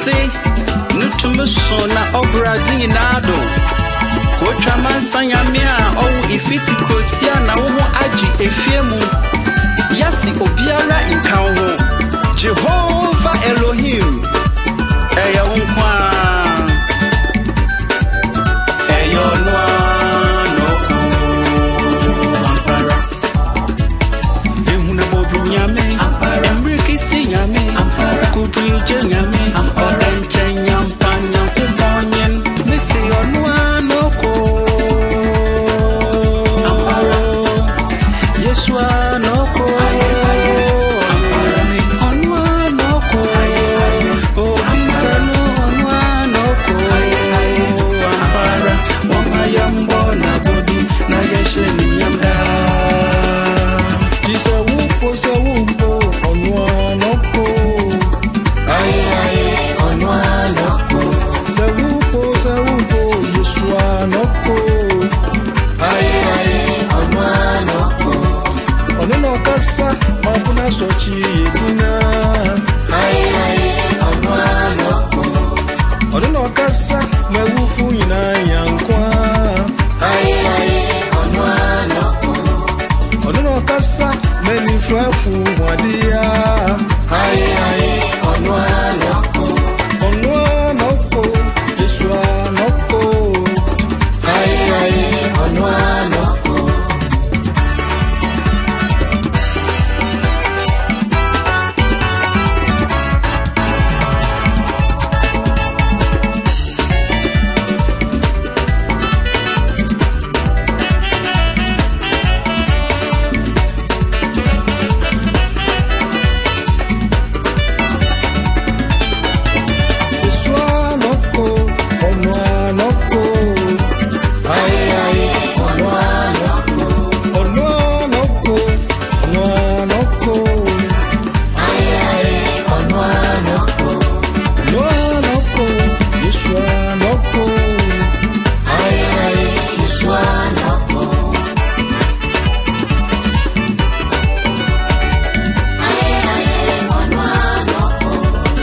say, Nutumusona Obrazin Nado. Kotraman Sanyamia, oh, if it's Kotiana, Aji, Efiemu. Yasi Obiara in Kawo. Jehovah Elohim. Eya unkwa. Eyo noa noku. Ampara. Emuna bobu nyame. Ampara. Emriki si nyame. Ampara. Kubrije nyame. Ampara. Enche nyampanya kuponyen. Misi onua noku. Ampara. Yesua noku. Sochi yedina Odono kasa mewufu ina yankwa Odono kasa menifrafu wadia